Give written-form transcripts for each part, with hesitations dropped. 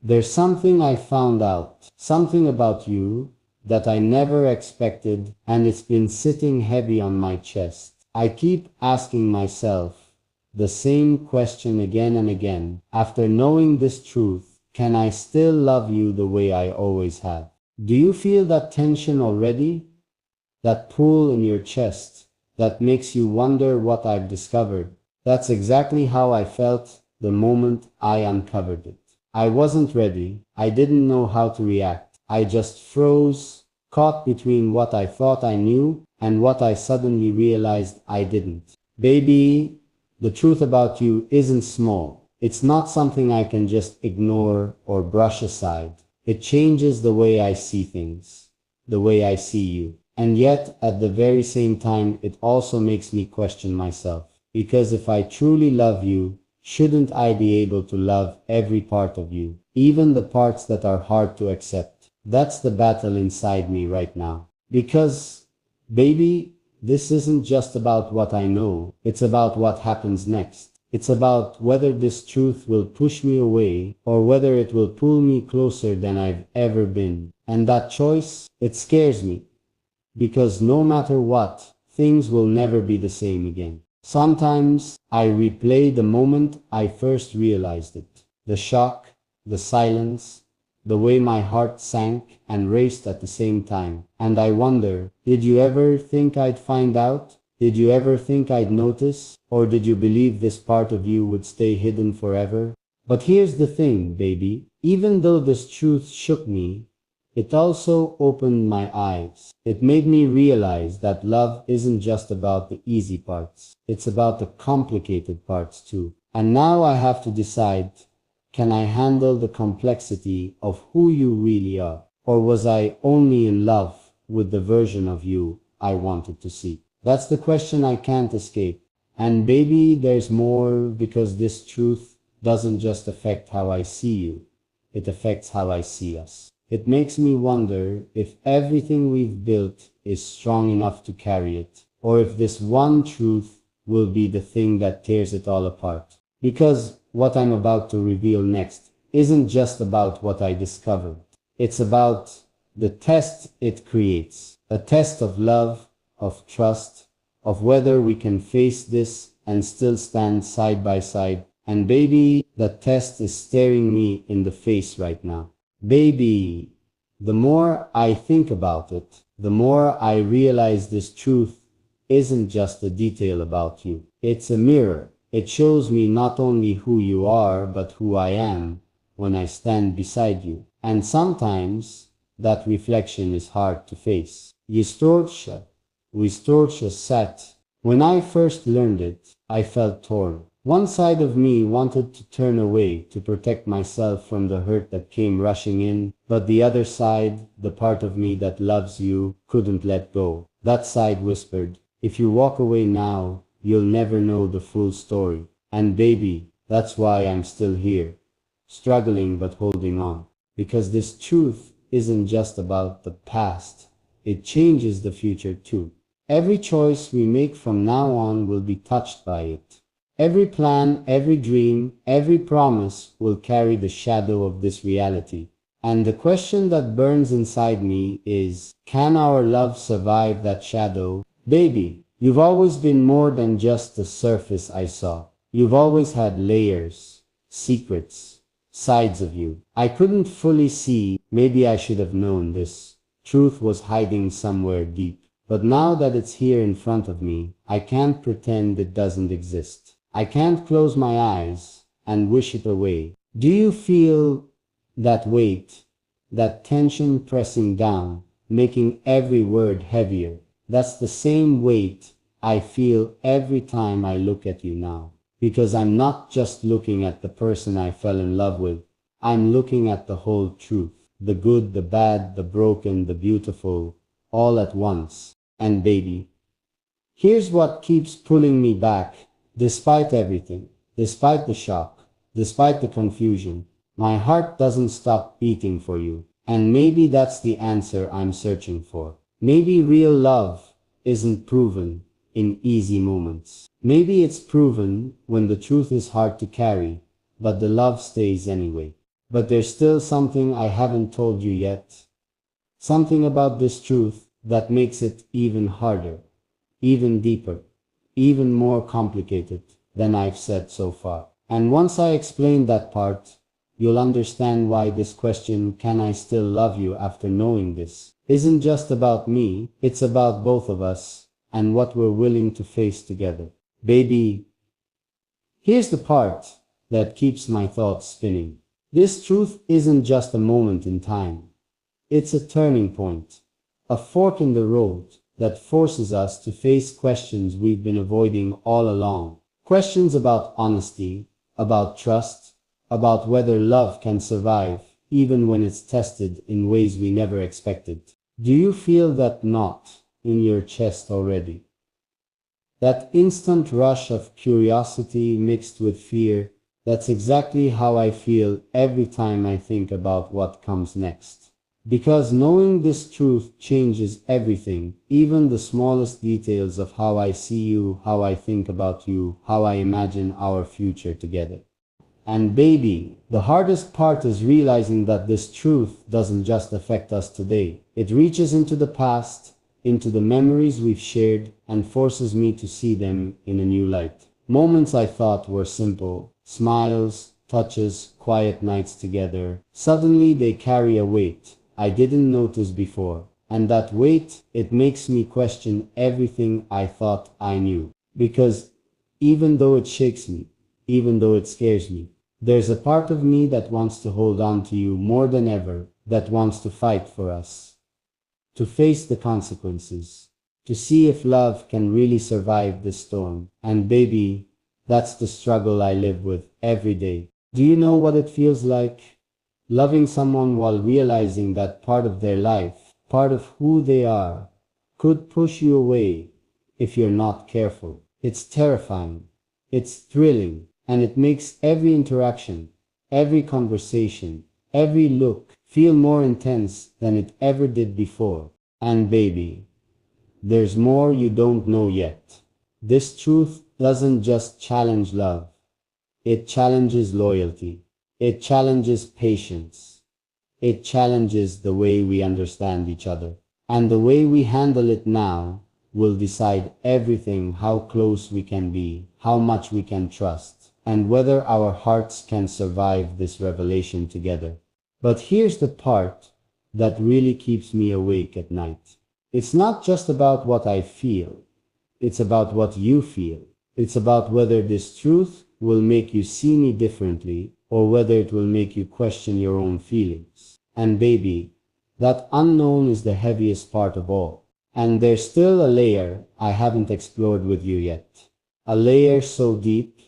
There's something I found out, something about you that I never expected, and it's been sitting heavy on my chest. I keep asking myself the same question again and again. After knowing this truth, can I still love you the way I always have? Do you feel that tension already? That pull in your chest that makes you wonder what I've discovered? That's exactly how I felt the moment I uncovered it. I wasn't ready. I didn't know how to react. I just froze, caught between what I thought I knew and what I suddenly realized I didn't. Baby, the truth about you isn't small. It's not something I can just ignore or brush aside. It changes the way I see things, the way I see you. And yet, at the very same time, it also makes me question myself. Because if I truly love you, shouldn't I be able to love every part of you, even the parts that are hard to accept? That's the battle inside me right now. Because, baby, this isn't just about what I know, it's about what happens next. It's about whether this truth will push me away or whether it will pull me closer than I've ever been. And that choice, it scares me. Because no matter what, things will never be the same again. Sometimes I replay the moment I first realized it. The shock, the silence, the way my heart sank and raced at the same time. And I wonder, did you ever think I'd find out? Did you ever think I'd notice? Or did you believe this part of you would stay hidden forever? But here's the thing, baby. Even though this truth shook me, it also opened my eyes. It made me realize that love isn't just about the easy parts. It's about the complicated parts too. And now I have to decide, can I handle the complexity of who you really are? Or was I only in love with the version of you I wanted to see? That's the question I can't escape. And baby, there's more, because this truth doesn't just affect how I see you. It affects how I see us. It makes me wonder if everything we've built is strong enough to carry it, or if this one truth will be the thing that tears it all apart. Because what I'm about to reveal next isn't just about what I discovered. It's about the test it creates. A test of love, of trust, of whether we can face this and still stand side by side. And baby, that test is staring me in the face right now. Baby, the more I think about it, the more I realize this truth isn't just a detail about you. It's a mirror. It shows me not only who you are, but who I am when I stand beside you. And sometimes that reflection is hard to face. Wistorcha sat. When I first learned it, I felt torn. One side of me wanted to turn away to protect myself from the hurt that came rushing in, but the other side, the part of me that loves you, couldn't let go. That side whispered, if you walk away now, you'll never know the full story. And baby, that's why I'm still here, struggling but holding on. Because this truth isn't just about the past, it changes the future too. Every choice we make from now on will be touched by it. Every plan, every dream, every promise will carry the shadow of this reality. And the question that burns inside me is, can our love survive that shadow? Baby, you've always been more than just the surface I saw. You've always had layers, secrets, sides of you I couldn't fully see. Maybe I should have known this truth was hiding somewhere deep. But now that it's here in front of me, I can't pretend it doesn't exist. I can't close my eyes and wish it away. Do you feel that weight, that tension pressing down, making every word heavier? That's the same weight I feel every time I look at you now. Because I'm not just looking at the person I fell in love with. I'm looking at the whole truth. The good, the bad, the broken, the beautiful, all at once. And baby, here's what keeps pulling me back. Despite everything, despite the shock, despite the confusion, my heart doesn't stop beating for you. And maybe that's the answer I'm searching for. Maybe real love isn't proven in easy moments. Maybe it's proven when the truth is hard to carry, but the love stays anyway. but there's still something I haven't told you yet. Something about this truth that makes it even harder, even deeper, even more complicated than I've said so far. And once I explain that part, you'll understand why this question, can I still love you after knowing this, isn't just about me, it's about both of us, and what we're willing to face together. Baby, here's the part that keeps my thoughts spinning. This truth isn't just a moment in time. It's a turning point, a fork in the road that forces us to face questions we've been avoiding all along. Questions about honesty, about trust, about whether love can survive even when it's tested in ways we never expected. Do you feel that knot in your chest already? That instant rush of curiosity mixed with fear? That's exactly how I feel every time I think about what comes next. Because knowing this truth changes everything, even the smallest details of how I see you, how I think about you, how I imagine our future together. And baby, the hardest part is realizing that this truth doesn't just affect us today. It reaches into the past, into the memories we've shared, and forces me to see them in a new light. Moments I thought were simple, smiles, touches, quiet nights together, suddenly they carry a weight I didn't notice before. And that weight, it makes me question everything I thought I knew. Because even though it shakes me, even though it scares me, there's a part of me that wants to hold on to you more than ever, that wants to fight for us, to face the consequences, to see if love can really survive this storm. And baby, that's the struggle I live with every day. Do you know what it feels like? Loving someone while realizing that part of their life, part of who they are, could push you away if you're not careful. It's terrifying, it's thrilling, and it makes every interaction, every conversation, every look feel more intense than it ever did before. And baby, there's more you don't know yet. This truth doesn't just challenge love, it challenges loyalty. It challenges patience. It challenges the way we understand each other. And the way we handle it now will decide everything: how close we can be, how much we can trust, and whether our hearts can survive this revelation together. But here's the part that really keeps me awake at night. It's not just about what I feel. It's about what you feel. It's about whether this truth will make you see me differently, or whether it will make you question your own feelings. And baby, that unknown is the heaviest part of all. And there's still a layer I haven't explored with you yet. A layer so deep,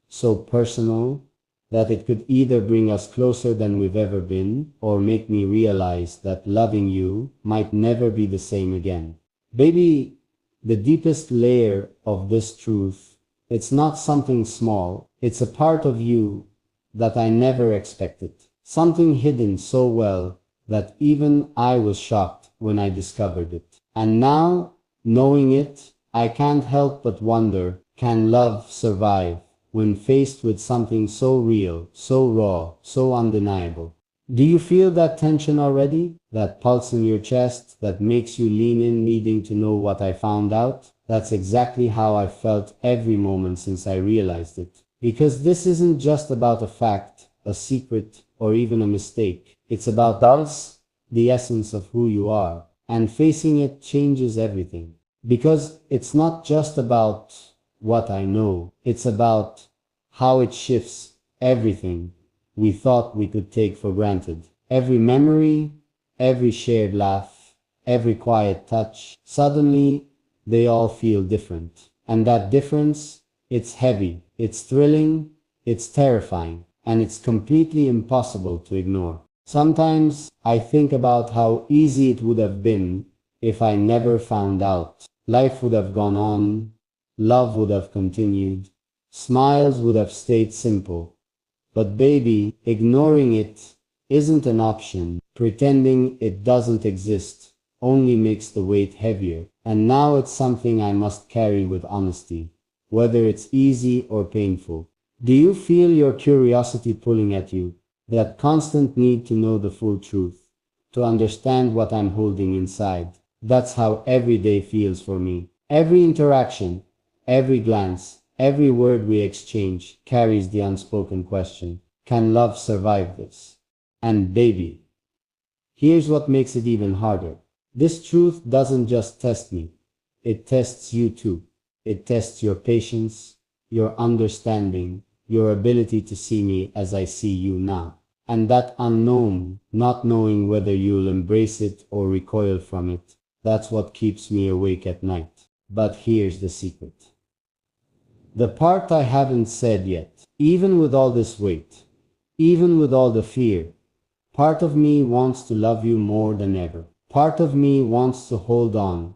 so personal, that it could either bring us closer than we've ever been, or make me realize that loving you might never be the same again. Baby, the deepest layer of this truth, it's not something small, it's a part of you that I never expected. Something hidden so well that even I was shocked when I discovered it. And now, knowing it, I can't help but wonder, can love survive when faced with something so real, so raw, so undeniable? Do you feel that tension already? That pulse in your chest that makes you lean in, needing to know what I found out? That's exactly how I felt every moment since I realized it. Because this isn't just about a fact, a secret, or even a mistake. It's about us, the essence of who you are. And facing it changes everything. Because it's not just about what I know. It's about how it shifts everything we thought we could take for granted. Every memory, every shared laugh, every quiet touch, suddenly they all feel different. And that difference, it's heavy, it's thrilling, it's terrifying, and it's completely impossible to ignore. Sometimes I think about how easy it would have been if I never found out. Life would have gone on, love would have continued, smiles would have stayed simple. But baby, ignoring it isn't an option. Pretending it doesn't exist only makes the weight heavier. And now it's something I must carry with honesty, whether it's easy or painful. Do you feel your curiosity pulling at you? That constant need to know the full truth, to understand what I'm holding inside. That's how every day feels for me. Every interaction, every glance, every word we exchange carries the unspoken question, can love survive this? And baby, here's what makes it even harder. This truth doesn't just test me, it tests you too. It tests your patience, your understanding, your ability to see me as I see you now. And that unknown, not knowing whether you'll embrace it or recoil from it, that's what keeps me awake at night. But here's the secret. The part I haven't said yet. Even with all this weight, even with all the fear, part of me wants to love you more than ever. Part of me wants to hold on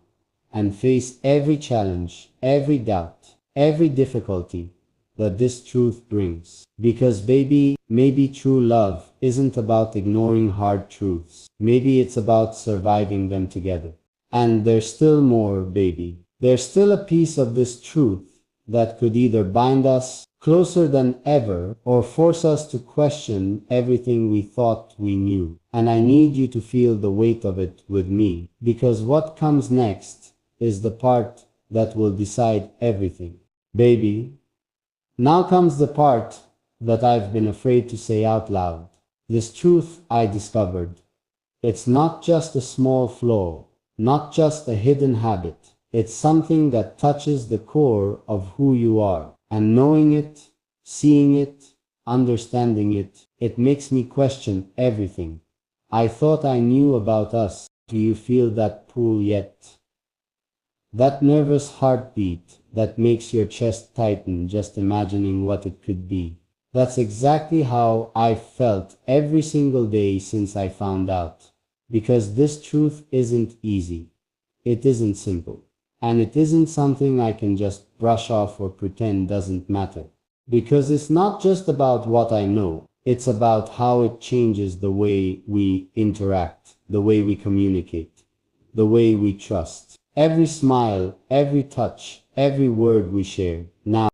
and face every challenge, every doubt, every difficulty that this truth brings. Because baby, maybe true love isn't about ignoring hard truths. Maybe it's about surviving them together. And there's still more, baby. There's still a piece of this truth that could either bind us closer than ever or force us to question everything we thought we knew. And I need you to feel the weight of it with me, because what comes next is the part that will decide everything. Baby, now comes the part that I've been afraid to say out loud. This truth I discovered. It's not just a small flaw, not just a hidden habit. It's something that touches the core of who you are. And knowing it, seeing it, understanding it, it makes me question everything I thought I knew about us. Do you feel that pull yet? That nervous heartbeat that makes your chest tighten just imagining what it could be. That's exactly how I felt every single day since I found out. Because this truth isn't easy. It isn't simple. And it isn't something I can just brush off or pretend doesn't matter. Because it's not just about what I know. It's about how it changes the way we interact, the way we communicate, the way we trust. Every smile, every touch, every word we share. Now